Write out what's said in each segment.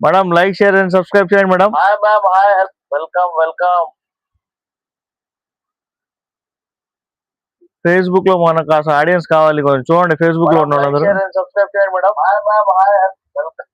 Madam like share and subscribe చేయండి madam. Hi ma'am, hi, welcome welcome. Facebook లో మనకు కాస్త ఆడియన్స్ కావాలి, కొంచెం చూడండి ఫేస్బుక్ లో ఉన్న వాళ్ళందరూ. సబ్స్క్రైబ్ చేయండి madam. Hi ma'am, hi, welcome.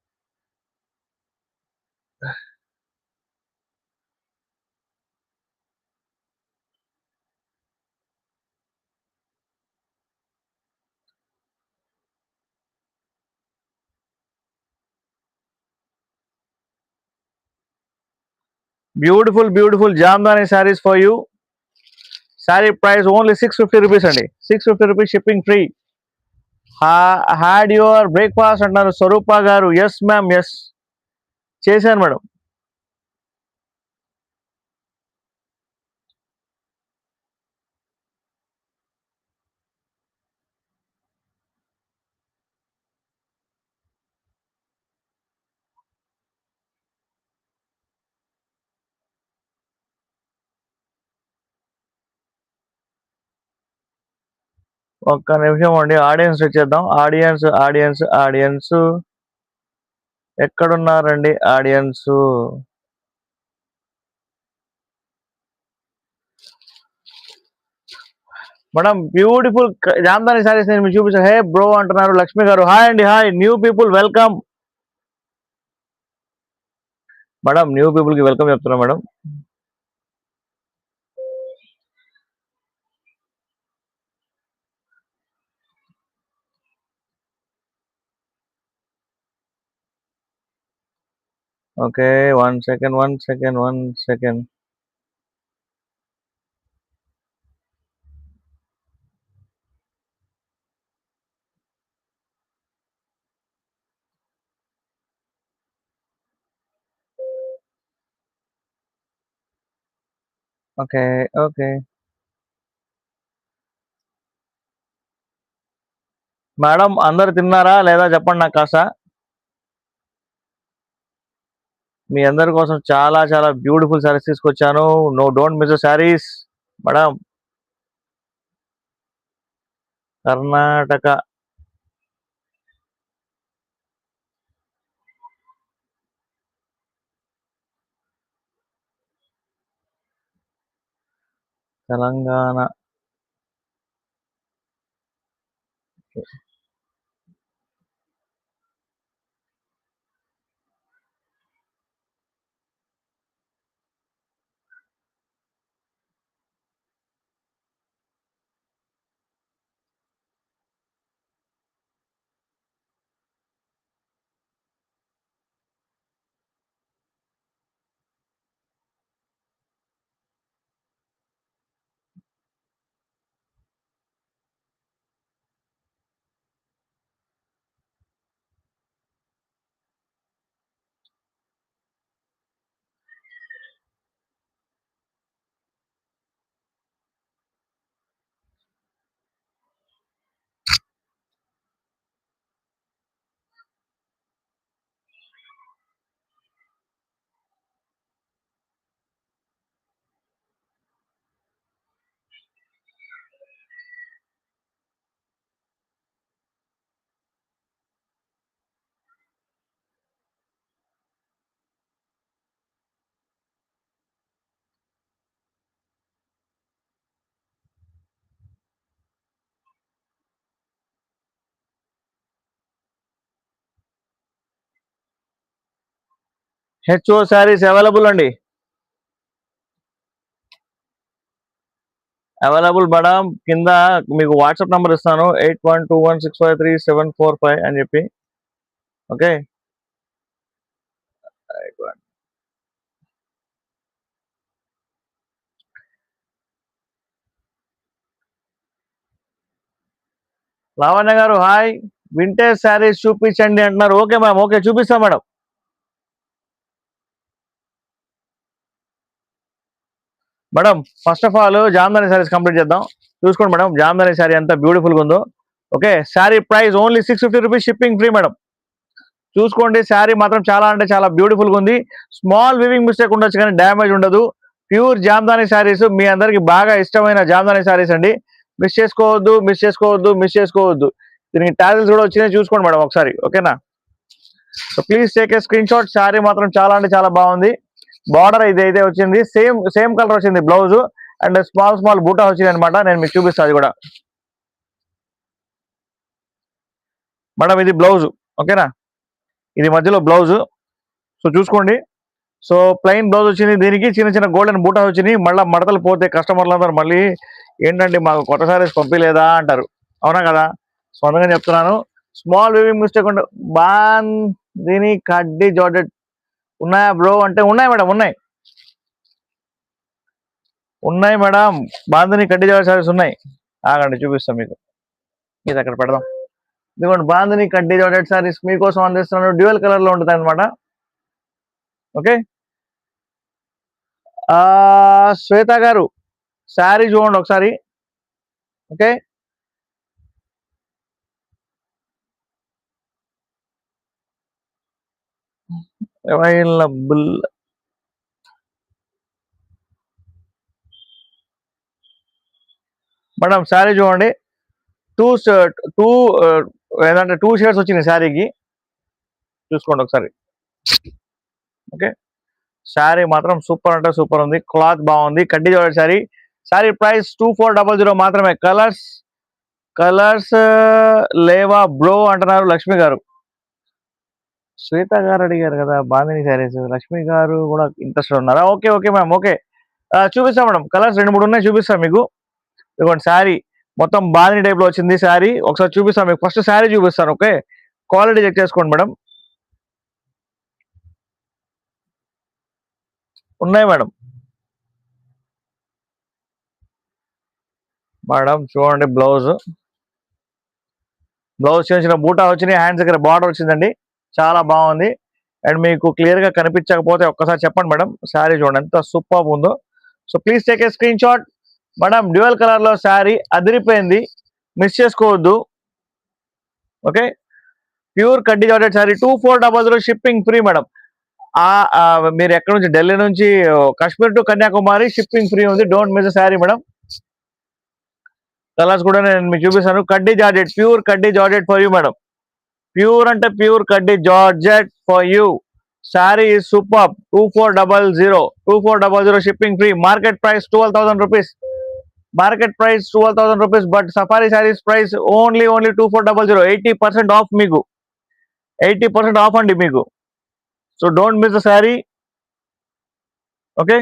Beautiful Jamdani sarees for you. Saree price only 650 rupees అండి. 650 rupees shipping free. Had your breakfast అంటున్నారు స్వరూప గారు. ఎస్ మ్యామ్, ఎస్ చేశాను మేడం. ఒక్క నిమిషం అండి, ఆడియన్స్ వచ్చేద్దాం. ఆడియన్స్ ఎక్కడున్నారండి audience? Madam beautiful Jamdani saris నేను మీకు చూపించాను. హే బ్రో అంటున్నారు లక్ష్మి గారు. హాయ్ అండి, hi new people welcome. Madam new people కి వెల్కమ్ చెప్తున్నా madam. Okay, 1 second. Okay. Madam అందరు తిన్నారా లేదా చెప్పండి నాకు కాస్త. మీ అందరి కోసం చాలా బ్యూటిఫుల్ సారీస్ తీసుకొచ్చాను. Don't miss the saris. Madam Karnataka Telangana HO saris available అండి. Available madam. కింద మీకు వాట్సాప్ నంబర్ ఇస్తాను, 8121653745 అని చెప్పి. ఓకే, లావణ్య గారు హాయ్. వింటేజ్ శారీస్ చూపించండి అంటున్నారు. ఓకే మ్యామ్, ఓకే చూపిస్తాం madam. Madam first of all Jamdani saris complete చేద్దాం. చూసుకోండి మేడం జామ్దాని శారీ ఎంత బ్యూటిఫుల్గా ఉందో. Okay, sari price only 650 rupees shipping free madam. చూసుకోండి శారీ మాత్రం చాలా అంటే చాలా బ్యూటిఫుల్గా ఉంది. స్మాల్ వివింగ్ మిస్టేక్ ఉండొచ్చు కానీ డ్యామేజ్ ఉండదు. ప్యూర్ జామ్దాని శారీస్ మీ అందరికి బాగా ఇష్టమైన జామ్దాని శారీస్ అండి. మిస్ చేసుకోవద్దు. దీనికి టాజిల్స్ కూడా వచ్చినాయి, చూసుకోండి మేడం ఒకసారి. ఓకేనా? So please take a screenshot. Sari మాత్రం చాలా అంటే చాలా బాగుంది. బార్డర్ ఇది అయితే వచ్చింది, సేమ్ సేమ్ కలర్ వచ్చింది బ్లౌజ్, అండ్ స్మాల్ స్మాల్ బూటా వచ్చింది అనమాట. నేను మీకు చూపిస్తాను అది కూడా. మేడం ఇది బ్లౌజ్, ఓకేనా, ఇది మధ్యలో బ్లౌజ్. సో చూసుకోండి. సో ప్లెయిన్ బ్లౌజ్ వచ్చింది, దీనికి చిన్న చిన్న గోల్డెన్ బూటా వచ్చినాయి. మళ్ళీ మడతలు పోతే కస్టమర్లు అందరూ మళ్ళీ ఏంటంటే మాకు కొత్త సారీస్ పంపించలేదా అంటారు, అవునా కదా. సో అందుకని చెప్తున్నాను, స్మాల్ వివింగ్ మిస్టేక్ ఉంటే దీని కడ్డీ జార్జెట్ ఉన్నాయా బ్రో అంటే ఉన్నాయి మేడం, ఉన్నాయి ఉన్నాయి మేడం. బాంధని కడ్డీ జార్జెట్ సారీస్ ఉన్నాయి. ఆగండి చూపిస్తాం మీకు, ఇది అక్కడ పెడదాం. ఇదిగోండి బాంధని కడ్డీ జార్జెట్ సారీస్ మీకోసం అందిస్తున్నాను. డ్యూయల్ కలర్ లో ఉంటుంది అనమాట. ఓకే, శ్వేత గారు శారీ చూడండి ఒకసారి. Okay, available. మేడం శారీ చూడండి, టూ టూ ఏదంటే 2 షేడ్స్ వచ్చినాయి శారీకి, చూసుకోండి ఒకసారి. ఓకే, శారీ మాత్రం సూపర్ అంటే సూపర్ ఉంది, క్లాత్ బాగుంది, కడ్డీ జార్జెట్ శారీ. శారీ ప్రైస్ 2400 మాత్రమే. కలర్స్ కలర్స్ లేవా బ్రో అంటున్నారు లక్ష్మి గారు. శ్వేత గారు అడిగారు కదా బాందిని శారీస్, లక్ష్మి గారు కూడా ఇంట్రెస్ట్ ఉన్నారా? ఓకే ఓకే మ్యామ్, ఓకే చూపిస్తాం మేడం. కలర్స్ 2-3 ఉన్నాయి, చూపిస్తాం మీకు. ఇదిగోండి శారీ మొత్తం బాందిని టైప్ లో వచ్చింది శారీ. ఒకసారి చూపిస్తాను మీకు, ఫస్ట్ శారీ చూపిస్తాను. ఓకే, క్వాలిటీ చెక్ చేసుకోండి మేడం. ఉన్నాయి మేడం. మేడం చూడండి, బ్లౌజ్ చిన్న చిన్న బూటా వచ్చినాయి, హ్యాండ్స్ దగ్గర బార్డర్ వచ్చిందండి, చాలా బాగుంది. అండ్ మీకు క్లియర్ గా కనిపించకపోతే ఒక్కసారి చెప్పండి మేడం. శారీ చూడండి ఎంత సూపర్ ఉందో. So please take a screenshot. Madam dual colour లో శారీ అదిరిపోయింది, మిస్ చేసుకోవద్దు. Okay, pure khaddi georgette sari 2400 shipping free madam. మీరు ఎక్కడ నుంచి, ఢిల్లీ నుంచి Kashmir to Kanyakumari shipping free ఉంది. Don't miss sari madam. Colours కూడా నేను మీకు చూపిస్తాను. Khaddi georgette, pure khaddi georgette for you madam. Pure అంటే pure khaddi georgette for you. Sari is super. 2400 shipping free. Market price 12,000 rupees. Market price 12,000 rupees, but safari saris price only 2400. 80% of మీకు, 80% of అండి మీకు. So don't miss the sari. Okay,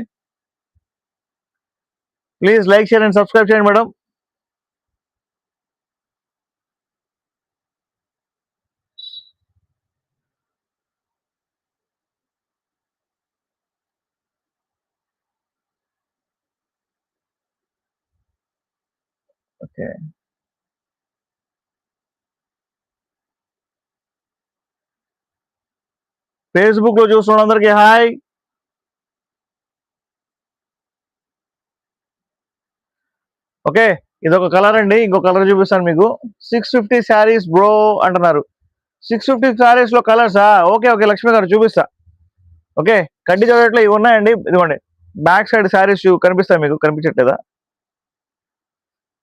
please like, share and subscribe చేయండి madam. Okay, Facebook లో చూస్తున్న అందరికి hi. Okay, ఇదొక colour అండి, ఇంకో కలర్ చూపిస్తాను మీకు. 650 శారీస్ బ్రో అంటున్నారు. 650 శారీస్ లో కలర్సా? ఓకే ఓకే లక్ష్మి గారు చూపిస్తా. ఓకే, కడ్డీ జార్జెట్ లో ఇవి ఉన్నాయండి, ఇదిగోండి బ్యాక్ సైడ్ శారీస్ కనిపిస్తాయి మీకు, కనిపించట్లేదా?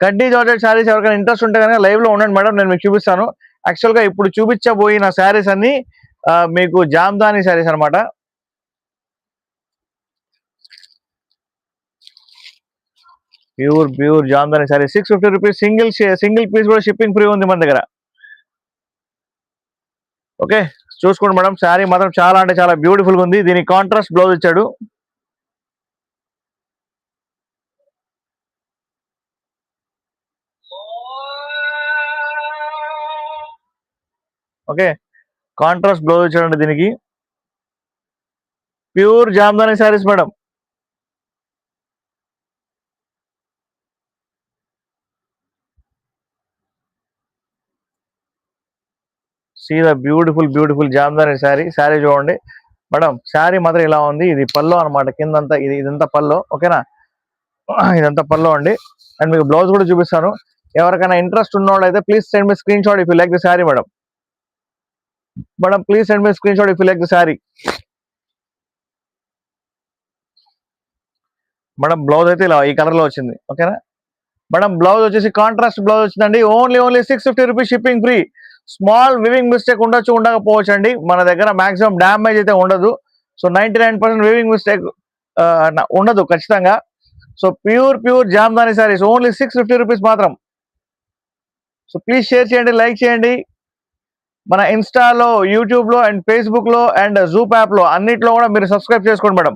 కడ్డీ జార్జెట్ శారీస్ ఎవరికైనా ఇంట్రెస్ట్ ఉంటే కనుక లైవ్ లో ఉండండి మేడం, నేను మీకు చూపిస్తాను. యాక్చువల్ గా ఇప్పుడు చూపించబోయిన శారీస్ అన్ని మీకు జామ్దాని శారీస్ అనమాట. Pure Jamdani sari 650 rupees. Single piece కూడా షిప్పింగ్ ఫ్రీ ఉంది మన దగ్గర. ఓకే, చూసుకోండి మేడం, శారీ మాత్రం చాలా అంటే చాలా బ్యూటిఫుల్ గా ఉంది. దీనికి కాంట్రాస్ట్ బ్లౌజ్ ఇచ్చాడు. ఓకే, కాంట్రాస్ట్ బ్లౌజ్ ఇచ్చాడండి దీనికి. Pure Jamdani saris madam. See the beautiful Jamdani sari చూడండి మేడం. శారీ మాత్రం ఇలా ఉంది. ఇది పల్లో అనమాట, కిందంతా ఇదంతా పల్లో. ఓకేనా, ఇదంతా పల్లో అండి. అండ్ మీకు బ్లౌజ్ కూడా చూపిస్తాను. ఎవరికైనా ఇంట్రెస్ట్ ఉన్నవాళ్ళు అయితే please send me screenshot if you like the sari madam. Madam please send me screenshot if you like the sari. Madam blouse అయితే ఇలా ఈ కలర్ లో వచ్చింది. ఓకేనా మేడం, బ్లౌజ్ వచ్చేసి కాంట్రాస్ట్ బ్లౌజ్ వచ్చిందండి. Only 650 rupees shipping free. Small weaving mistake ఉండొచ్చు, ఉండకపోవచ్చు అండి. మన దగ్గర మాక్సిమం డ్యామేజ్ అయితే ఉండదు. సో 99% వివింగ్ మిస్టేక్ ఉండదు ఖచ్చితంగా. So pure Jamdani saris only 650 rupees మాత్రం. సో ప్లీజ్ షేర్ చేయండి, లైక్ చేయండి. మన ఇన్స్టాలో, యూట్యూబ్లో అండ్ ఫేస్బుక్లో అండ్ జూప్ యాప్లో అన్నిట్లో కూడా మీరు సబ్స్క్రైబ్ చేసుకోండి మేడం.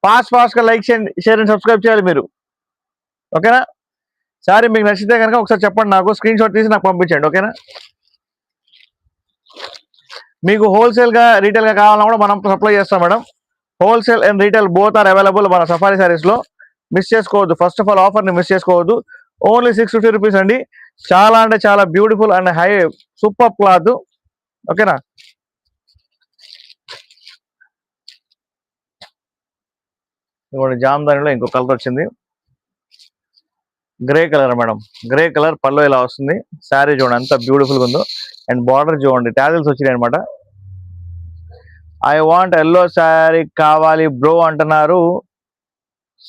ఫాస్ట్గా లైక్ చేయండి, షేర్ అండ్ సబ్స్క్రైబ్ చేయాలి మీరు. ఓకేనా? సారీ మీకు నచ్చితే కనుక ఒకసారి చెప్పండి, నాకు స్క్రీన్ షాట్ తీసి నాకు పంపించండి. ఓకేనా? మీకు హోల్సేల్గా రీటైల్గా కావాలన్నా కూడా మనం సప్లై చేస్తాం madam. Wholesale and retail both are available మన సఫారీ శారీస్లో. మిస్ చేసుకోవద్దు, ఫస్ట్ ఆఫ్ ఆల్ ఆఫర్ని మిస్ చేసుకోవద్దు. ఓన్లీ 650 రూపీస్ అండి. చాలా అంటే చాలా beautiful and high super cloth. ఓకేనా? ఇవ్వండి, జామ్దానిలో ఇంకో కలర్ వచ్చింది, grey colour madam. Grey colour పళ్ళు ఇలా వస్తుంది. శారీ చూడండి ఎంత బ్యూటిఫుల్గా ఉందో. అండ్ బార్డర్ చూడండి, టాజిల్స్ వచ్చినాయి అనమాట. ఐ వాంట్ ఎల్లో శారీ కావాలి బ్రో అంటున్నారు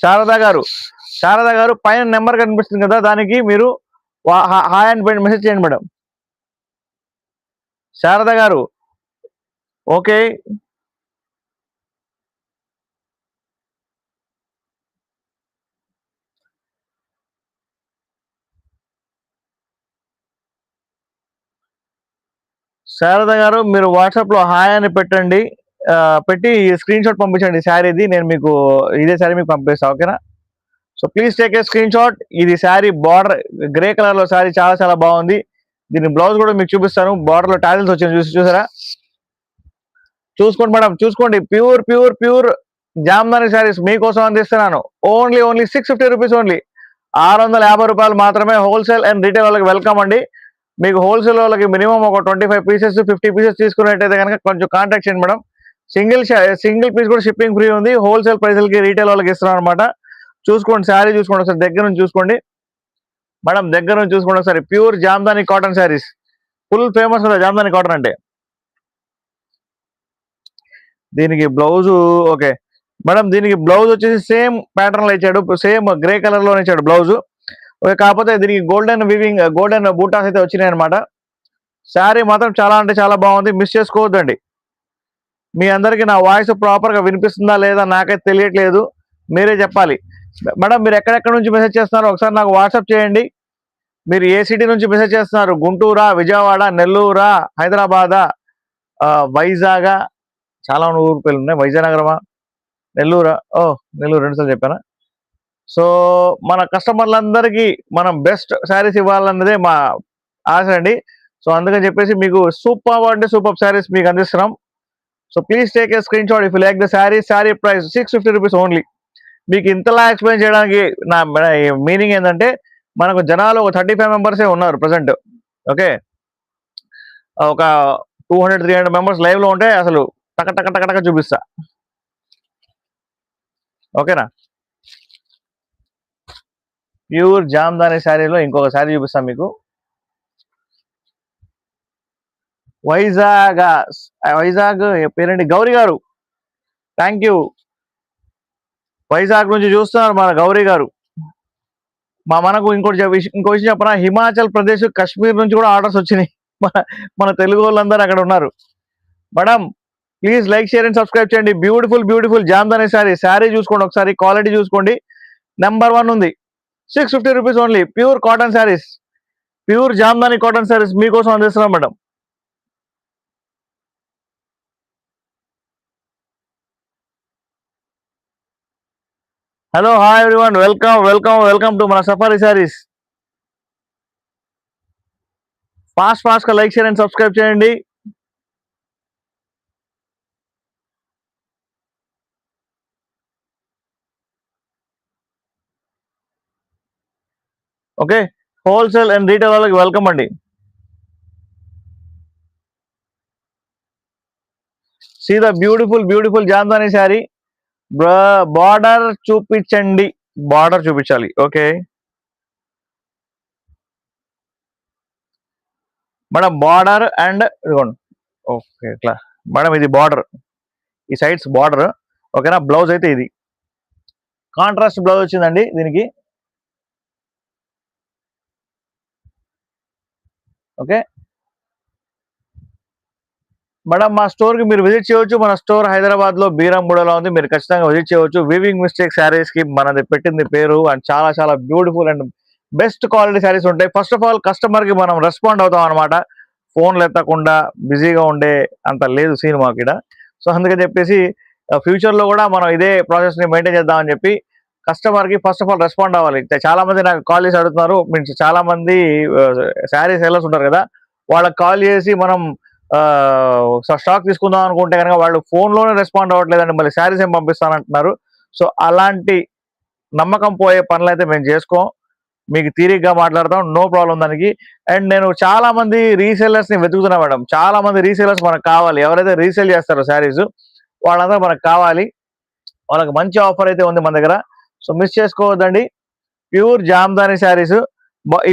శారదా గారు. శారదా గారు పైన నెంబర్ కనిపిస్తుంది కదా, దానికి మీరు హాయ్ అని మెసేజ్ చేయండి మేడం. శారదా గారు ఓకే. శారద గారు మీరు వాట్సాప్ లో హాయ్ అని పెట్టండి, పెట్టి స్క్రీన్ షాట్ పంపించండి శారీది. నేను మీకు ఇదే శారీ మీకు పంపిస్తాను. ఓకేనా? So please take a screen shot. ఇది శారీ బార్డర్ గ్రే కలర్ లో శారీ చాలా చాలా బాగుంది. దీని బ్లౌజ్ కూడా మీకు చూపిస్తాను. బార్డర్ లో టాజిల్స్ వచ్చింది, చూసారా? చూసుకోండి మేడం, చూసుకోండి. ప్యూర్ జామ్దాని శారీస్ మీకోసం అందిస్తున్నాను. Only 650 rupees only. 650 రూపాయలు మాత్రమే. హోల్సేల్ అండ్ రీటైల్ వాళ్ళకి వెల్కమ్ అండి. మీకు హోల్సేల్ వాళ్ళకి మినిమం ఒక 25 పీసెస్ 50 పీసెస్ తీసుకున్నట్టయితే కనుక కొంచెం కాంటాక్ట్ చేయండి మేడం. సింగిల్ పీస్ కూడా షిప్పింగ్ ఫ్రీ ఉంది. హోల్సేల్ ప్రైస్లకి రీటైల్ వాళ్ళకి ఇస్తున్నాం అనమాట. చూసుకోండి, శారీ చూసుకోండి ఒకసారి, దగ్గర నుంచి చూసుకోండి మేడం, దగ్గర నుంచి చూసుకోండి ఒకసారి. Pure Jamdani cotton saris, full famous కదా జామ్దాని కాటన్ అంటే. దీనికి బ్లౌజ్ ఓకే మేడం, దీనికి బ్లౌజ్ వచ్చేసి సేమ్ ప్యాటర్న్ లో ఇచ్చాడు, సేమ్ గ్రే కలర్ లో ఇచ్చాడు బ్లౌజ్. ఓకే, కాకపోతే దీనికి గోల్డెన్ బూటాస్ అయితే వచ్చినాయి అనమాట. శారీ మాత్రం చాలా అంటే చాలా బాగుంది, మిస్ చేసుకోవద్దండి. మీ అందరికి నా వాయిస్ ప్రాపర్ గా వినిపిస్తుందా లేదా నాకైతే తెలియట్లేదు, మీరే చెప్పాలి. మేడం మీరు ఎక్కడెక్కడ నుంచి మెసేజ్ చేస్తున్నారో ఒకసారి నాకు వాట్సాప్ చేయండి. మీరు ఏ సిటీ నుంచి మెసేజ్ చేస్తున్నారు? గుంటూరా, విజయవాడ, నెల్లూరా, హైదరాబాదా, వైజాగా, చాలా ఊరు పేర్లు ఉన్నాయి. వైజానగరమా, నెల్లూరా? ఓ నెల్లూరు రెండుసార్లు చెప్పానా? సో మన కస్టమర్లందరికీ మనం బెస్ట్ శారీస్ ఇవ్వాలన్నదే మా ఆశ అండి. సో అందుకని చెప్పేసి మీకు సూపర్ అంటే సూపర్ శారీస్ మీకు అందిస్తున్నాం. So please take a screenshot if you like the sari price 650 rupees only. మీకు ఇంతలా ఎక్స్ప్లెయిన్ చేయడానికి నా మీనింగ్ ఏంటంటే, మనకు జనాలు ఒక 35 మెంబర్సే ఉన్నారు ప్రజెంట్. ఓకే, ఒక 200-300 మెంబర్స్ లైవ్ లో ఉంటే అసలు టక టక టక టక చూపిస్తా. ఓకేనా? ప్యూర్ జామ్దాని శారీలో ఇంకొక శారీ చూపిస్తాను మీకు. వైజాగ్ పేరేంటి? గౌరీ గారు, థ్యాంక్ యూ. వైజాగ్ నుంచి చూస్తున్నారు మన గౌరీ గారు. మనకు ఇంకో విషయం చెప్పనా, హిమాచల్ ప్రదేశ్, కాశ్మీర్ నుంచి కూడా ఆర్డర్స్ వచ్చినాయి. మన తెలుగు వాళ్ళందరూ అక్కడ ఉన్నారు. Madam please like, share and subscribe చేయండి. బ్యూటిఫుల్ జామ్దాని శారీ చూసుకోండి ఒకసారి, క్వాలిటీ చూసుకోండి, నెంబర్ 1 ఉంది. 650 rupees only. Pure cotton saris, pure Jamdani cotton saris మీకోసం అందిస్తున్నాం madam. Hello, hi everyone, welcome to మన సఫారీ శారీస్. ఫాస్ట్ గా లైక్, షేర్ అండ్ సబ్స్క్రైబ్ చేయండి. ఓకే, హోల్సేల్ అండ్ రీటైల్ వాళ్ళకి వెల్కమ్ అండి. See the beautiful Jamdani sari. Border చూపించండి, బార్డర్ చూపించాలి. ఓకే మేడం, బార్డర్ అండ్ ఇదిగోండి. ఓకే, ఇట్లా మేడం, ఇది బార్డర్, ఈ సైడ్స్ బార్డర్. ఓకేనా? బ్లౌజ్ అయితే ఇది కాంట్రాస్ట్ బ్లౌజ్ వచ్చిందండి దీనికి. ఓకే, మేడం మా స్టోర్ కి మీరు విజిట్ చేయొచ్చు. మన స్టోర్ హైదరాబాద్ లో బీరంగూడలో ఉంది. మీరు ఖచ్చితంగా విజిట్ చేయొచ్చు. వీవింగ్ మిస్టేక్ శారీస్ కి మనది పెట్టింది పేరు. అండ్ చాలా చాలా beautiful and best quality saris ఉంటాయి. ఫస్ట్ ఆఫ్ ఆల్ కస్టమర్ కి మనం రెస్పాండ్ అవుతాం అనమాట. ఫోన్లు ఎత్తకుండా బిజీగా ఉండే అంత లేదు సీన్ మాకు ఇక్కడ. సో అందుకని చెప్పేసి ఫ్యూచర్ లో కూడా మనం ఇదే ప్రాసెస్ ని మెయింటైన్ చేద్దామని చెప్పి కస్టమర్ కి ఫస్ట్ ఆఫ్ ఆల్ రెస్పాండ్ అవ్వాలి. చాలా మంది నాకు కాల్ చేసి అడుగుతున్నారు. మీన్స్ చాలా మంది శారీ సేలర్స్ ఉంటారు కదా, వాళ్ళకి కాల్ చేసి మనం స్టాక్ తీసుకుందాం అనుకుంటే కనుక వాళ్ళు ఫోన్ లోనే రెస్పాండ్ అవ్వట్లేదండి, మళ్ళీ శారీస్ ఏం పంపిస్తానంటున్నారు. సో అలాంటి నమ్మకం పోయే పనులు అయితే మేము చేసుకోం. మీకు తీరిగ్గా మాట్లాడతాం, నో ప్రాబ్లం దానికి. అండ్ నేను చాలా మంది రీసెల్లర్స్ ని వెతుకుతున్నా మేడం. చాలా మంది రీసెల్లర్స్ మనకు కావాలి. ఎవరైతే రీసేల్ చేస్తారో శారీస్ వాళ్ళందరూ మనకు కావాలి. వాళ్ళకి మంచి ఆఫర్ అయితే ఉంది మన దగ్గర. సో మిస్ చేసుకోవద్దండి. ప్యూర్ జామ్దాని శారీస్.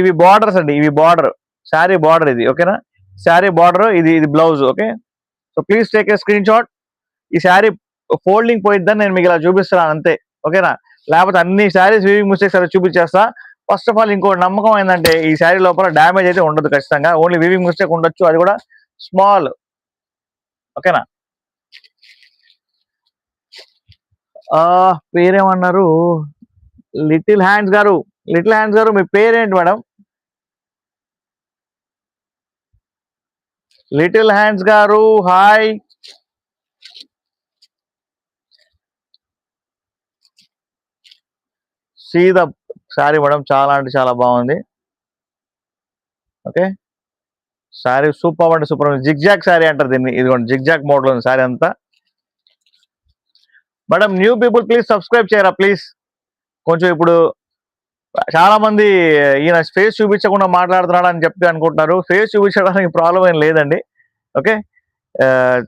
ఇవి బార్డర్స్ అండి, ఇవి బార్డర్, శారీ బార్డర్ ఇది. ఓకేనా, శారీ బార్డర్ ఇది, ఇది blouse. Okay, so please take a screen shot. ఈ శారీ ఫోల్డింగ్ పోయిద్దని నేను మీకు ఇలా చూపిస్తున్నాను అంతే. ఓకేనా, లేకపోతే అన్ని శారీస్ వీవింగ్ మిస్టేక్స్ అలా చూపించేస్తా. ఫస్ట్ ఆఫ్ ఆల్ ఇంకో నమ్మకం ఏంటంటే ఈ శారీ లోపల డ్యామేజ్ అయితే ఉండదు ఖచ్చితంగా. ఓన్లీ వీవింగ్ మిస్టేక్ ఉండొచ్చు, అది కూడా స్మాల్. ఓకేనా. పేరేమన్నారు? లిటిల్ హ్యాండ్స్ గారు. లిటిల్ హ్యాండ్స్ గారు, మీ పేరేంటి మేడం? లిటిల్ హ్యాండ్స్ గారు హాయ్. సీద శారీ మేడం, చాలా అంటే చాలా బాగుంది. ఓకే, శారీ సూపర్ అంటే సూపర్. జిగ్జాక్ శారీ అంటారు దీన్ని. ఇదిగోండి జిగ్జాక్ మోడల్ ఉంది శారీ అంతా. Madam new people please subscribe చేయరా ప్లీజ్. కొంచెం ఇప్పుడు చాలా మంది ఈయన ఫేస్ చూపించకుండా మాట్లాడుతున్నాడు అని చెప్పి అనుకుంటున్నారు. ఫేస్ చూపించడానికి ప్రాబ్లం ఏం లేదండి. ఓకే,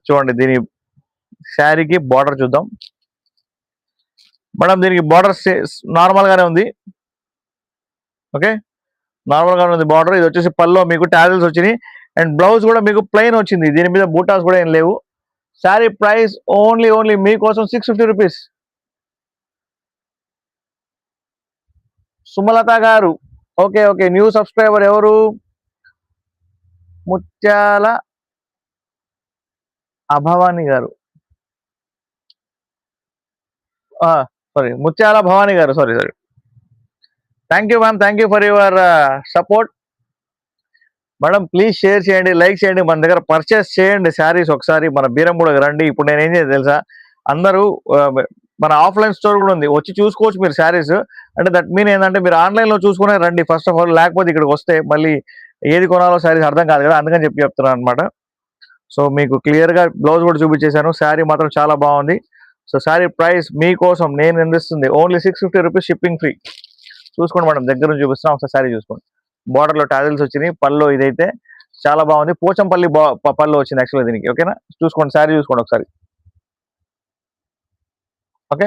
చూడండి దీని శారీకి బార్డర్ చూద్దాం మేడం. దీనికి బార్డర్ నార్మల్ గానే ఉంది. ఓకే, నార్మల్ గానే ఉంది బార్డర్. ఇది వచ్చేసి పల్లో మీకు టాజిల్స్ వచ్చినాయి. అండ్ బ్లౌజ్ కూడా మీకు ప్లెయిన్ వచ్చింది. దీని మీద బూటాస్ కూడా ఏం లేవు. శారీ ప్రైస్ ఓన్లీ మీకోసం 650 రూపీస్. సుమలత గారు, ఓకే ఓకే, న్యూ సబ్స్క్రైబర్ ఎవరు? ముత్యాల అభవాని గారు. సారీ, ముత్యాల భవాని గారు. Sorry sorry. Thank you ma'am, thank you for your support. Madam please share చేయండి, లైక్ చేయండి, మన దగ్గర పర్చేస్ చేయండి శారీస్. ఒకసారి మన బీరంగూడకి రండి. ఇప్పుడు నేను ఏం చేయాలి తెలుసా, అందరూ మన ఆఫ్లైన్ స్టోర్ కూడా ఉంది, వచ్చి చూసుకోవచ్చు మీరు శారీస్. అంటే దట్ మీన్ ఏంటంటే మీరు ఆన్లైన్ లో చూసుకునే రండి ఫస్ట్ ఆఫ్ ఆల్. లేకపోతే ఇక్కడికి వస్తే మళ్ళీ ఏది కొనాలో శారీస్ అర్థం కాదు కదా, అందుకని చెప్తున్నాను అనమాట. సో మీకు క్లియర్ గా బ్లౌజ్ కూడా చూపించేశాను. శారీ మాత్రం చాలా బాగుంది. సో శారీ ప్రైస్ మీకోసం నేను అందిస్తుంది ఓన్లీ 650 రూపీస్, షిప్పింగ్ ఫ్రీ. చూసుకోండి మేడం, దగ్గర నుంచి చూపిస్తాం, ఒకసారి శారీ చూసుకోండి. బార్డర్ లో టాజిల్స్ వచ్చినాయి. పళ్ళు ఇదైతే చాలా బాగుంది. పోచంపల్లి పళ్ళు వచ్చింది యాక్చువల్గా దీనికి. ఓకేనా, చూసుకోండి శారీ చూసుకోండి ఒకసారి. ఓకే,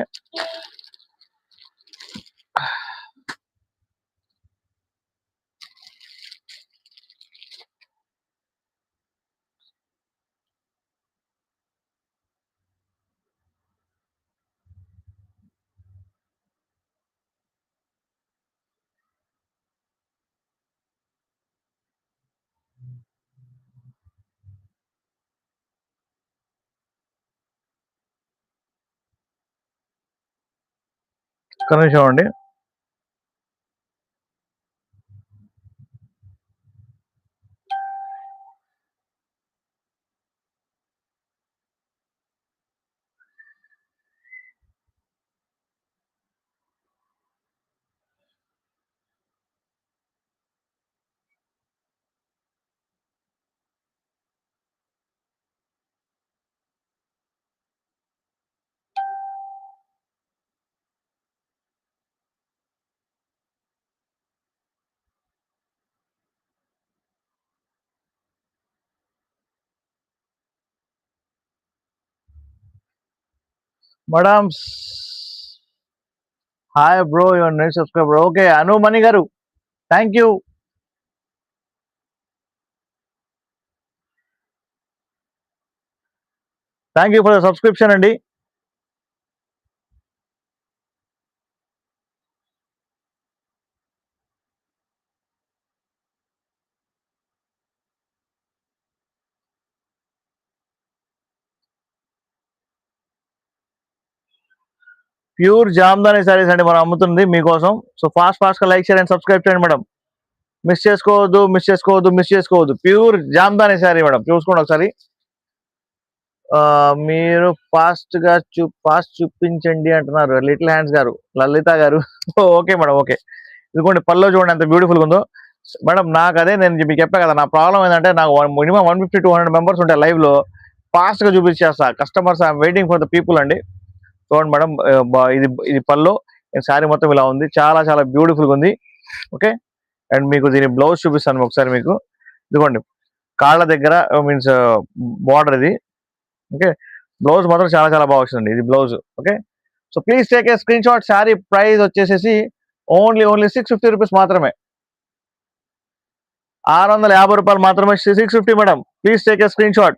ఒక్క నిమిషం అండి. Madam hi bro, your next subscriber. Okay, Anu Mani గారు, thank you. Thank you for the subscription అండి. ప్యూర్ జామ్దాని సారీస్ అండి మనం అమ్ముతుంది మీకోసం. సో ఫాస్ట్ గా లైక్ షేర్ అండ్ సబ్స్క్రైబ్ చేయండి మేడం. మిస్ చేసుకోవద్దు. ప్యూర్ జామ్దాని సారీ మేడం, చూసుకోండి ఒకసారి. మీరు ఫాస్ట్ చూపించండి అంటున్నారు లిటిల్ హ్యాండ్స్ గారు, లలిత గారు. Okay madam, okay. ఇదిగోండి పల్లో చూడండి ఎంత బ్యూటిఫుల్ ఉందో మేడం. నాకు అదే నేను మీకు చెప్పా కదా, నా ప్రాబ్లం ఏంటంటే నాకు మినిమం 150-200 మెంబర్స్ ఉంటాయి లైవ్ లో. ఫాస్ట్ గా చూపించేస్తా, customers I'm waiting for the people అండి. చూడండి మేడం, ఇది ఇది పల్లో, శారీ మొత్తం ఇలా ఉంది, చాలా చాలా బ్యూటిఫుల్ గా ఉంది. ఓకే, అండ్ మీకు దీని బ్లౌజ్ చూపిస్తాను ఒకసారి మీకు. ఇదిగోండి కాళ్ళ దగ్గర మీన్స్ బార్డర్ ఇది. ఓకే, బ్లౌజ్ మాత్రం చాలా చాలా బాగా వచ్చిందండి ఇది blouse. Okay, so please take a screenshot. Sari price వచ్చేసేసి ఓన్లీ 650 రూపీస్ మాత్రమే. 650 రూపాయలు మాత్రమే, 650 madam. Please take a screen shot.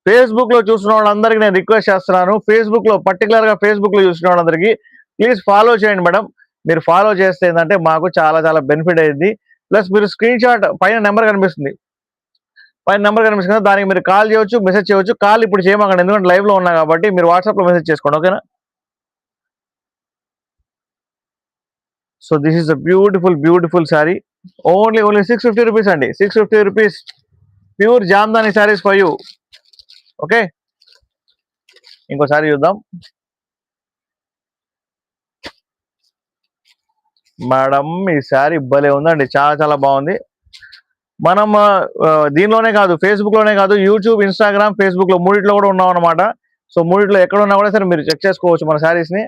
Facebook లో చూసిన వాళ్ళందరికీ నేను రిక్వెస్ట్ చేస్తున్నాను, ఫేస్బుక్ లో పర్టికులర్ గా ఫేస్బుక్ లో చూసిన వాళ్ళందరికీ ప్లీజ్ ఫాలో చేయండి మేడం. మీరు ఫాలో చేస్తే ఏంటంటే మాకు చాలా చాలా బెనిఫిట్ అయింది. ప్లస్ మీరు స్క్రీన్ షాట్ పైన నెంబర్ కనిపిస్తుంది, కదా, దానికి మీరు కాల్ చేయొచ్చు, మెసేజ్ చేయొచ్చు. కాల్ ఇప్పుడు చేయమాకండి ఎందుకంటే లైవ్ లో ఉన్నా కాబట్టి, మీరు వాట్సాప్ లో మెసేజ్ చేసుకోండి. ఓకేనా? So this is a beautiful sari. Only 650 rupees అండి, 650 rupees. Pure Jamdani saris for you. Okay, ఇంకోసారి చూద్దాం మేడం. ఈ శారీ భలే ఉందండి, చాలా చాలా బాగుంది. మనం దీనిలోనే కాదు, ఫేస్బుక్ లోనే కాదు, యూట్యూబ్, ఇన్స్టాగ్రామ్, ఫేస్బుక్ లో మూడిట్లో కూడా ఉన్నాం అనమాట. సో మూడిట్లో ఎక్కడ ఉన్నా కూడా సరే మీరు చెక్ చేసుకోవచ్చు మన శారీస్ ని.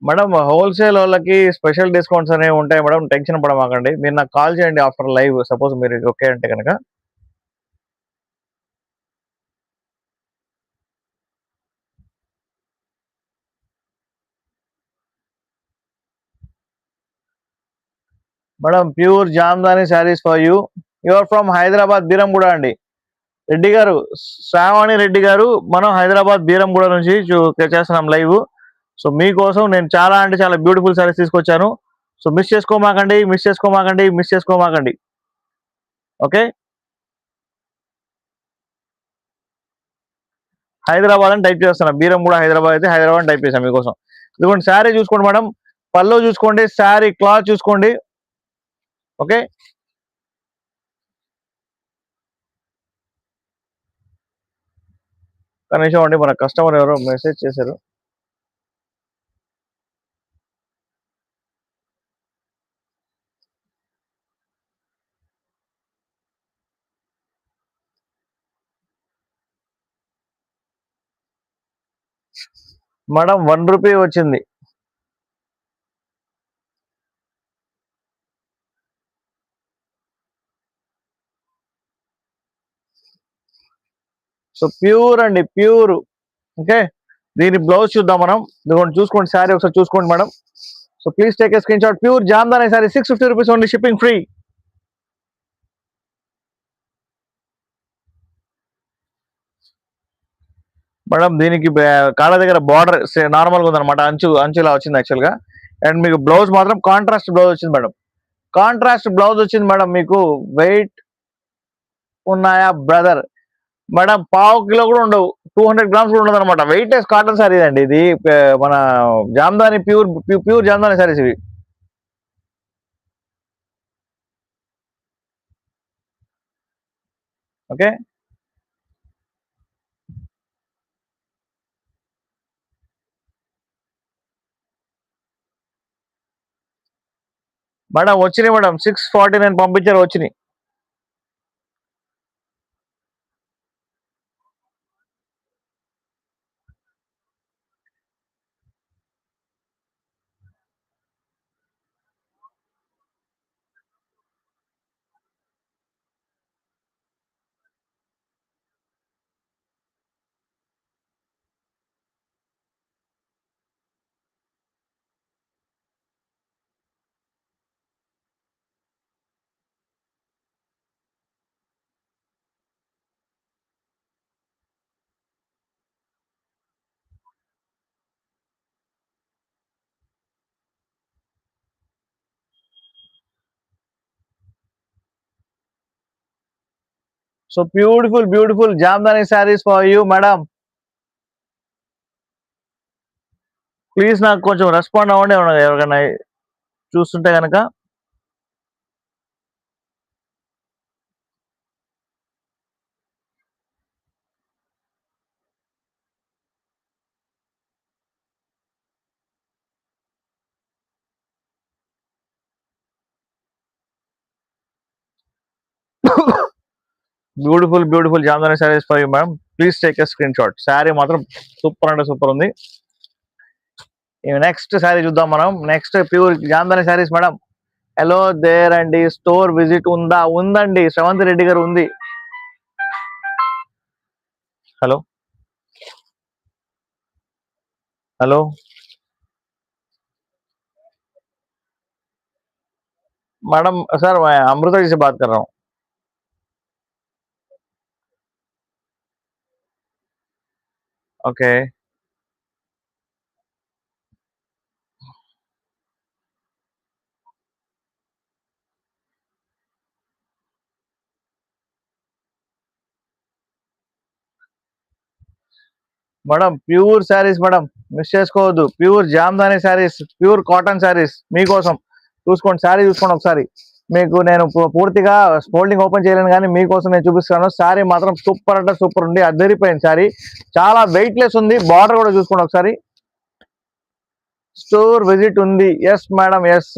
మేడం హోల్సేల్ వాళ్ళకి స్పెషల్ డిస్కౌంట్స్ అనేవి ఉంటాయి మేడం, టెన్షన్ పడమాకండి. మీరు నాకు కాల్ చేయండి ఆఫ్టర్ లైవ్, సపోజ్ మీరు ఓకే అంటే కనుక. Madam pure Jamdani saris for you. Your from Hyderabad Beeramguda అండి. రెడ్డి గారు, శ్రావణి రెడ్డి గారు, మనం హైదరాబాద్ బీరంగూడ నుంచి చేస్తున్నాం లైవ్. సో మీకోసం నేను చాలా అంటే చాలా బ్యూటిఫుల్ శారీస్ తీసుకొచ్చాను. సో మిస్ చేసుకోమాకండి. ఓకే, హైదరాబాద్ అని టైప్ చేస్తున్నా, బీరంగూడ హైదరాబాద్ అయితే హైదరాబాద్ అని టైప్ చేశాను మీకోసం. ఇదిగోండి శారీ చూసుకోండి మేడం, పల్లో చూసుకోండి, శారీ క్లాత్ చూసుకోండి. ఓకే, కనీసం అండి మన కస్టమర్ ఎవరో మెసేజ్ చేశారు. మేడం 1 రూపీ వచ్చింది. సో ప్యూర్ అండి, ప్యూర్. ఓకే, దీని బ్లౌజ్ చూద్దాం మనం. ఇదిగోండి చూసుకోండి, శారీ ఒకసారి చూసుకోండి madam. So please take a screen shot. Pure Jamdani sari, 650 rupees only, shipping free. Madam దీనికి కాళ్ళ దగ్గర బార్డర్ నార్మల్ గా ఉందన్నమాట, అంచు ఇలా వచ్చింది యాక్చువల్ గా. అండ్ మీకు బ్లౌజ్ మాత్రం కాంట్రాస్ట్ బ్లౌజ్ వచ్చింది మేడం. కాంట్రాస్ట్ బ్లౌజ్ వచ్చింది మేడం. మీకు వెయిట్ ఉన్నాయా బ్రదర్? మేడం పావు కిలో కూడా ఉండవు, 200 గ్రామ్స్ కూడా ఉండదు అనమాట. వెయిట్ లెస్ కాటన్ సారీ అండి ఇది. మన జామ్దాని ప్యూర్ జామ్దాని సారీస్ ఇవి. ఓకే మేడం, వచ్చినాయి మేడం, 649 పంపించారు, వచ్చినాయి. So beautiful beautiful Jamdani saris for you madam. Please నాకు కొంచెం రెస్పాండ్ అవ్వండి ఎవరికైనా చూస్తుంటే కనుక. Beautiful beautiful Jamdani saris for you madam. Please take a screenshot. Sari మాత్రం సూపర్ అంటే సూపర్ ఉంది. నెక్స్ట్ శారీ చూద్దాం మనం. Next pure Jamdani saris madam. Hello there అండి, స్టోర్ విజిట్ ఉందా? ఉందండి, శ్రవంతి రెడ్డి గారు ఉంది. హలో హలో मैडम सर मैं अमृता जी से बात कर रहा हूँ. Okay madam pure saris madam, miss చేసుకోవద్దు. Pure Jamdani saris, pure cotton saris మీకోసం. చూసుకోండి శారీ, చూసుకోండి ఒకసారి. మీకు నేను పూర్తిగా ఫోల్డింగ్ ఓపెన్ చేయలేను, కానీ మీకోసం నేను చూపిస్తాను. శారీ మాత్రం సూపర్ అంటే సూపర్ ఉంది, అద్దరిపోయింది శారీ. చాలా వెయిట్ లెస్ ఉంది. బార్డర్ కూడా చూసుకోండి ఒకసారి. స్టోర్ విజిట్ ఉంది. Yes madam, yes.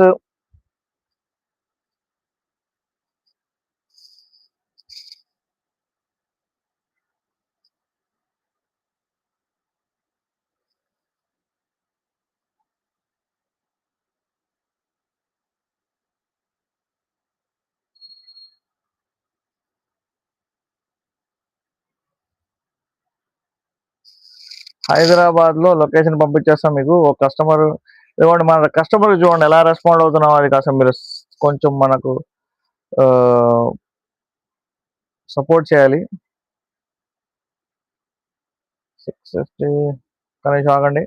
హైదరాబాద్ లో లొకేషన్ పంపించేస్తాం మీకు. ఒక కస్టమర్ ఇవ్వండి, మన కస్టమర్ చూడండి ఎలా రెస్పాండ్ అవుతున్నాం. అది కాస్త మీరు కొంచెం మనకు సపోర్ట్ చేయాలి. 650 కనీసం ఆగండి.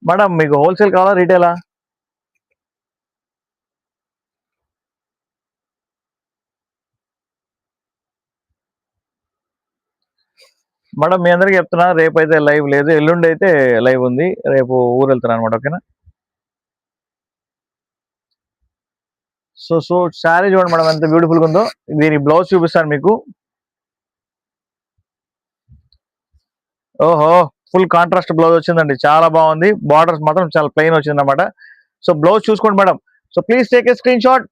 మేడం మీకు హోల్సేల్ కావాలా, రీటైలా? మేడం మీ అందరికీ చెప్తున్నా, రేపు అయితే లైవ్ లేదు, ఎల్లుండి అయితే లైవ్ ఉంది. రేపు ఊరు వెళ్తున్నాను అనమాట. ఓకేనా? సో శారీ చూడండి మేడం ఎంత బ్యూటిఫుల్ గా ఉందో. దీని బ్లౌజ్ చూపిస్తాను మీకు. ఓహో, ఫుల్ కాంట్రాస్ట్ బ్లౌజ్ వచ్చిందండి, చాలా బాగుంది. బార్డర్స్ మాత్రం చాలా ప్లెయిన్ వచ్చింది అనమాట. సో బ్లౌజ్ చూసుకోండి madam. So please take a screenshot.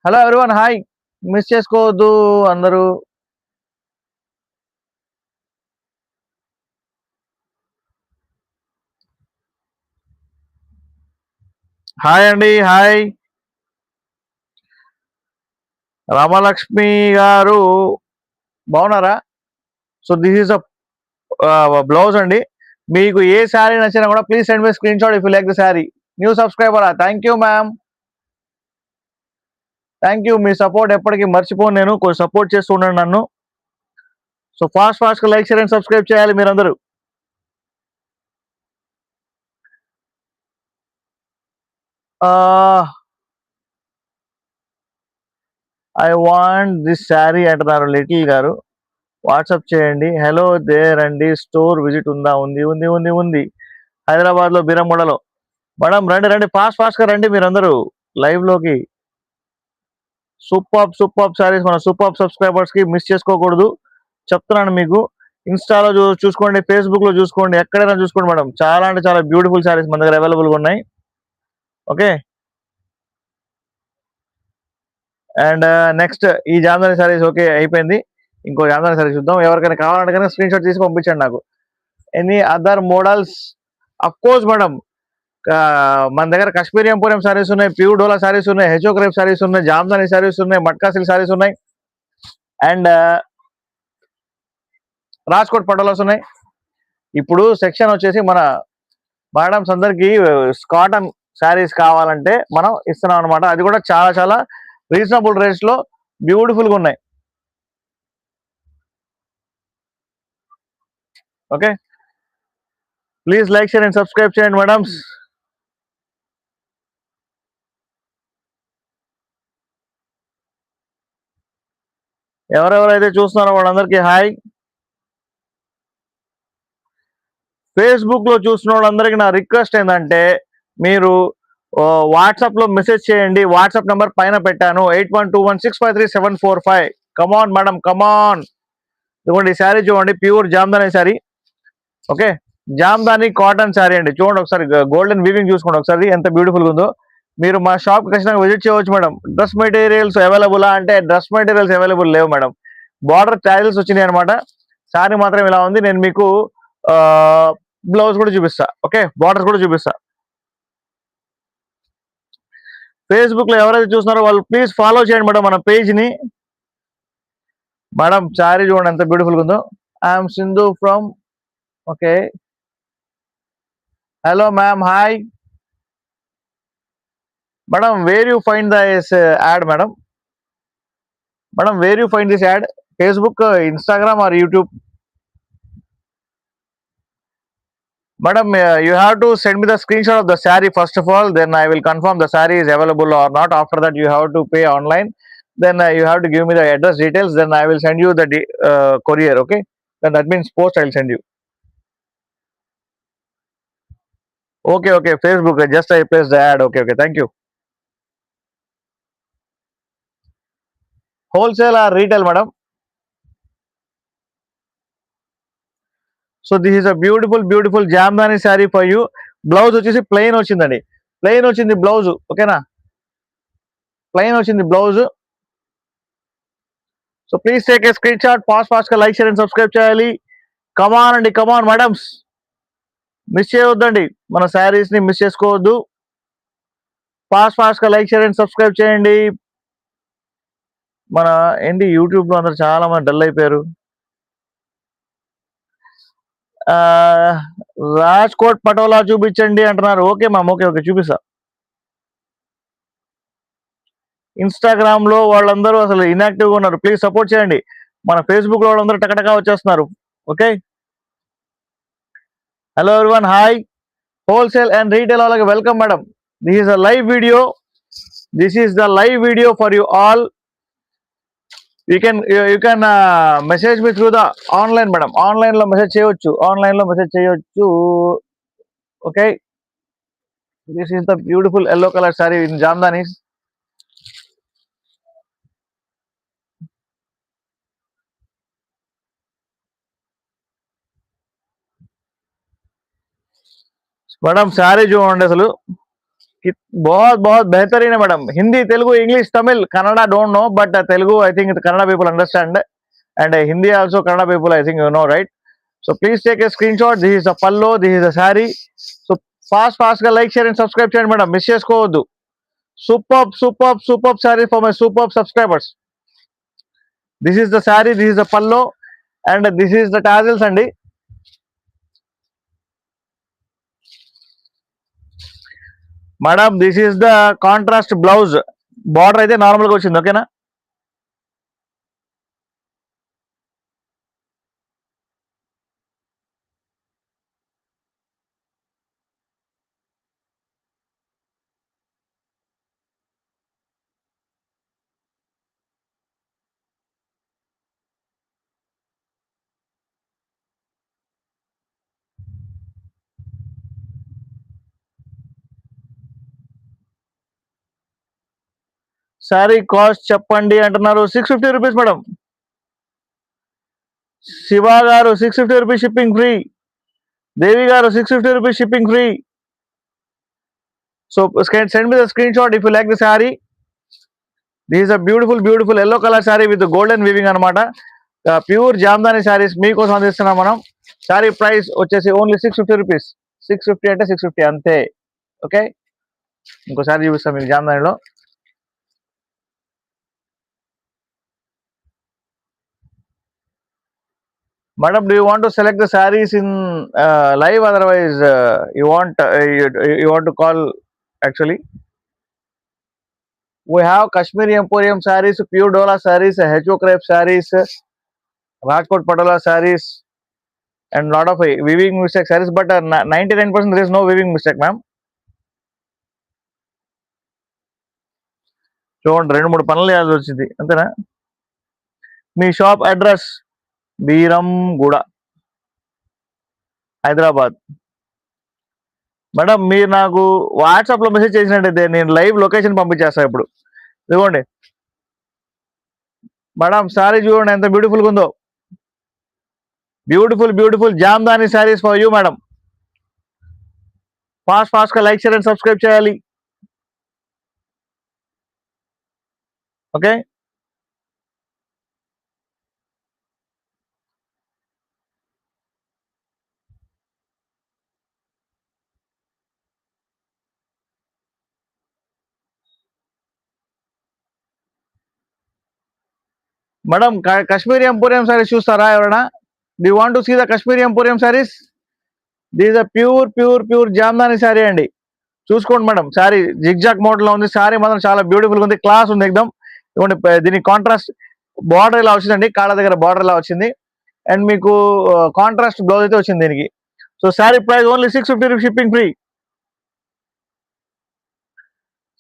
Hello everyone, hi. Miss చేసుకోవద్దు అందరూ. హాయ్ అండి, హాయ్. రామలక్ష్మి గారు బాగున్నారా? So this is a blouse అండి. మీకు ఏ శారీ నచ్చినా కూడా please send me screenshot if you like the sari. New సబ్స్క్రైబరా? Thank you ma'am, thank you. మీ సపోర్ట్ ఎప్పటికీ మర్చిపోను నేను. కొంచెం సపోర్ట్ చేస్తూ ఉండండి నన్ను. సో ఫాస్ట్ గా లైక్, షేర్ అండ్ సబ్స్క్రైబ్ చేయాలి మీరందరూ. ఐ వాంట్ దిస్ శారీ అంటున్నారు లిటిల్ గారు. వాట్సాప్ చేయండి. హలో దేర్ అండి, స్టోర్ విజిట్ ఉందా? ఉంది ఉంది ఉంది ఉంది. హైదరాబాద్ లో బిరంగూడలో. మేడం రండి రండి, ఫాస్ట్ గా రండి మీరందరూ లైవ్ లోకి. సూపర్ శారీస్ మన సూపర్ సబ్స్క్రైబర్స్ కి మిస్ చేసుకోకూడదు, చెప్తున్నాను మీకు. ఇన్స్టాలో చూసుకోండి, ఫేస్బుక్ లో చూసుకోండి, ఎక్కడైనా చూసుకోండి మేడం. చాలా అంటే చాలా బ్యూటిఫుల్ శారీస్ మన దగ్గర అవైలబుల్ గా ఉన్నాయి. ఓకే. అండ్ నెక్స్ట్ ఈ జామ్దాని శారీస్ ఓకే అయిపోయింది. ఇంకో జామ్దాని శారీస్ చూద్దాం. ఎవరికైనా కావాలంటే కనుక స్క్రీన్ షాట్ తీసి పంపించండి నాకు. Any other models? Of course madam, మన దగ్గర కాశ్మీరీ ఎంపోరియం సారీస్ ఉన్నాయి, ప్యూర్ డోలా సారీస్ ఉన్నాయి, హెచో క్రేప్ సారీస్ ఉన్నాయి, జామ్దాని సారీస్ ఉన్నాయి, మట్కా సిల్క్ సారీస్ ఉన్నాయి, అండ్ రాజ్కోట్ పటోలాస్ ఉన్నాయి. ఇప్పుడు సెక్షన్ వచ్చేసి మన మేడమ్స్ అందరికి కాటన్ శారీస్ కావాలంటే మనం ఇస్తున్నాం అనమాట. అది కూడా చాలా చాలా రీజనబుల్ రేట్స్ లో బ్యూటిఫుల్ గా ఉన్నాయి. Okay, please like, share and subscribe చేయండి మేడమ్స్. ఎవరెవరైతే చూస్తున్నారో వాళ్ళందరికీ హాయ్. ఫేస్బుక్ లో చూసిన వాళ్ళందరికీ నా రిక్వెస్ట్ ఏంటంటే మీరు వాట్సాప్ లో మెసేజ్ చేయండి. వాట్సాప్ నెంబర్ పైన పెట్టాను, 8121653745. కమాన్ మేడం, కమాన్. ఇదిగోండి ఈ శారీ చూడండి, pure Jamdani sari. Okay, Jamdani cotton sari అండి. చూడండి ఒకసారి, గోల్డెన్ వీవింగ్ చూసుకోండి ఒకసారి ఎంత బ్యూటిఫుల్ గా ఉందో. మీరు మా షాప్ ఖచ్చితంగా విజిట్ చేయవచ్చు మేడం. డ్రెస్ మెటీరియల్స్ అవైలబులా అంటే డ్రెస్ మెటీరియల్స్ అవైలబుల్ లేవు మేడం. బార్డర్ ట్యాజిల్స్ వచ్చినాయి అనమాట. శారీ మాత్రం ఇలా ఉంది. నేను మీకు బ్లౌజ్ కూడా చూపిస్తా. ఓకే, బార్డర్స్ కూడా చూపిస్తా. ఫేస్బుక్ లో ఎవరైతే చూస్తున్నారో వాళ్ళు ప్లీజ్ ఫాలో చేయండి మేడం మన పేజ్ ని. మేడం శారీ చూడండి ఎంత బ్యూటిఫుల్ గా ఉందో. I'm Sindhu from. Okay, hello ma'am, hi madam. Where you find this add madam? Madam, where you find this add? Facebook, Instagram are YouTube? Madam, you have to send me the screenshot of the saree first of all. Then I will confirm the saree is available or not. After that, you have to pay online. Then you have to give me the address details. Then I will send you the courier. Okay. Then that means post I will send you. Okay, okay. Facebook. Just I placed the ad. Okay, okay. Thank you. Wholesale or retail, madam? So this is a beautiful, beautiful Jamdani saree for you. Blouse వచ్చేసి plain వచ్చిందండి. Plain వచ్చింది blouse. ఓకేనా? Plain వచ్చింది blouse. So please take a screenshot. Fast గా like, share and subscribe చేయాలి. కమాన్ అండి, కమాన్ madams. Miss చేయవద్దండి, మన శారీస్ ని మిస్ చేసుకోవద్దు. ఫాస్ట్ గా లైక్, షేర్ అండ్ సబ్స్క్రైబ్ చేయండి. మన ఏంటి యూట్యూబ్ లో అందరు చాలా మంది డల్ అయిపోయారు. రాజ్కోట్ పటోలా చూపించండి అంటున్నారు. ఓకే మ్యామ్, ఓకే ఓకే చూపిస్తా. ఇన్స్టాగ్రామ్ లో వాళ్ళందరూ అసలు ఇన్యాక్టివ్ గా ఉన్నారు. ప్లీజ్ సపోర్ట్ చేయండి. మన ఫేస్బుక్ లో వాళ్ళందరూ టకటకా వచ్చేస్తున్నారు. Okay, hello everyone, hi. Wholesale and retail వాళ్ళకి welcome madam. This is a live video. This is the live video for you all. You can message me through the online madam. Online లో message చేయవచ్చు. Okay, this is the beautiful yellow colour sari in Jamdani. Madam sari చూడండి అసలు, बहुत बहुत बेहतरीन है madam. Hindi, Telugu, English, Tamil, Kannada don't know, but Telugu I think Kannada people understand, and Hindi also Kannada people I think you know, right? So please take a screenshot. This is a pallo, this is a saree. So fast గా like, share and subscribe చేయండి madam, miss చేసుకోవద్దు. Superb saree for my superb subscribers. This is the saree, this is the pallo, and this is the tassels అండి. Madam this is the contrast blouse. Border అయితే normal గా వచ్చింది. ఓకేనా? Sorry cost చెప్పండి అంటున్నారు. 650 rupees madam. Shiva గారు 650 rupees shipping free. దేవి గారు 650 rupees shipping free. So send me the screen shot if you like the sari. This is a beautiful yellow colour sari with golden weaving అనమాట. Pure Jamdani saris మీకోసం అందిస్తున్నాం మనం. శారీ ప్రైస్ వచ్చేసి only 650 rupees. 650 అంటే 650 అంతే. Okay, ఇంకోసారి చూపిస్తాం మీకు జామ్దానిలో. Madam, do you want to select the sarees in live? Otherwise, you want to call actually. We have Kashmiri Emporium sarees, pure Dola sarees, HO crepe sarees, Rajkot Patola sarees, and lot of weaving mistake sarees. But 99% there is no weaving mistake, ma'am. చూడండి 2-3 పనులు చేయాల్సి వచ్చింది అంతేనా. మీ shop address Beeramguda, Hyderabad. Madam మీరు నాకు వాట్సాప్లో message చేసినట్టయితే నేను లైవ్ లొకేషన్ పంపించేస్తాను ఇప్పుడు. ఇదిగోండి మేడం, సారీ చూడండి ఎంత బ్యూటిఫుల్గా ఉందో. Beautiful Jamdani saris for you madam. ఫాస్ట్గా లైక్ షేర్ అండ్ సబ్స్క్రైబ్ చేయాలి. Okay, madam Kashmiri emporium saris చూస్తారా ఎవరైనా? డి want to see the Kashmiri emporium saris? These are pure Jamdani sari అండి. చూసుకోండి మేడం, సారీ జిగ్జాక్ మోడల్ లో ఉంది. సారీ మాత్రం చాలా బ్యూటిఫుల్ ఉంది, క్లాస్ ఉంది ఎక్దమ్. ఇవ్వండి, దీనికి కాంట్రాస్ట్ బార్డర్ ఇలా వచ్చిందండి, కాళ్ళ దగ్గర బార్డర్ ఇలా వచ్చింది. అండ్ మీకు కాంట్రాస్ట్ బ్లౌజ్ అయితే వచ్చింది దీనికి. So sorry price only 650 rupees, shipping free.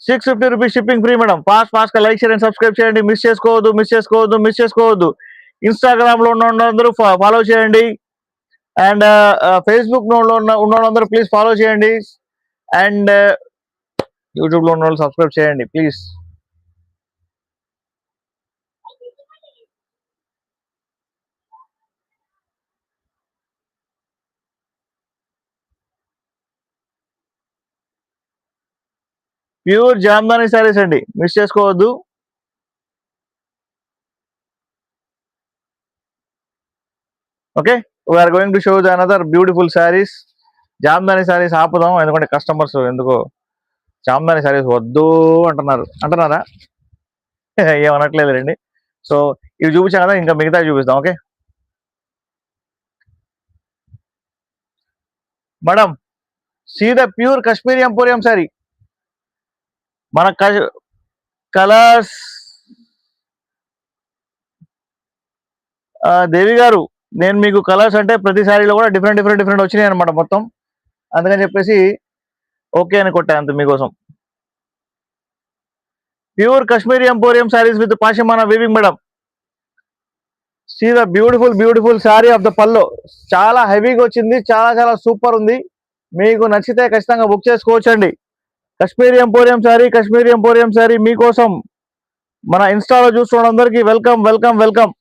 650 rupees shipping free madam. ఫాస్ట్గా లైక్ షేర్ అండ్ సబ్స్క్రైబ్ చేయండి. మిస్ చేసుకోవద్దు. ఇన్స్టాగ్రామ్ లో ఉన్న వాళ్ళందరూ ఫాలో చేయండి. అండ్ ఫేస్బుక్ లో ఉన్న వాళ్ళందరూ ప్లీజ్ ఫాలో చేయండి. అండ్ యూట్యూబ్ లో ఉన్న వాళ్ళు సబ్స్క్రైబ్ చేయండి ప్లీజ్. ప్యూర్ జామ్దాని సారీస్ అండి, మిస్ చేసుకోవద్దు. Okay, we're going to show the another beautiful saris. Jamdani saris ఆపుదాం, ఎందుకంటే కస్టమర్స్ ఎందుకో జామ్దాని సారీస్ వద్దు అంటున్నారా? ఏమనట్లేదు రండి. సో ఇవి చూపించాం కదా, ఇంకా మిగతా చూపిస్తాం. Okay madam, see the pure Kashmiri emporium sari. మన కలర్స్ దేవి గారు, నేను మీకు కలర్స్ అంటే ప్రతి సారీలో కూడా డిఫరెంట్ వచ్చినాయి అనమాట మొత్తం. అందుకని చెప్పేసి ఓకే అని కొట్టా అంత మీకోసం. Pure Kashmiri emporium saris with pashmina weaving madam. See the beautiful sari of the pallu. చాలా హెవీగా వచ్చింది, చాలా సూపర్ ఉంది. మీకు నచ్చితే ఖచ్చితంగా బుక్ చేసుకోవచ్చండి. కాశ్మీరీ ఎంపోరియం సారీ మీకోసం. మన ఇన్స్టాలో చూస్తున్న అందరికీ వెల్కమ్.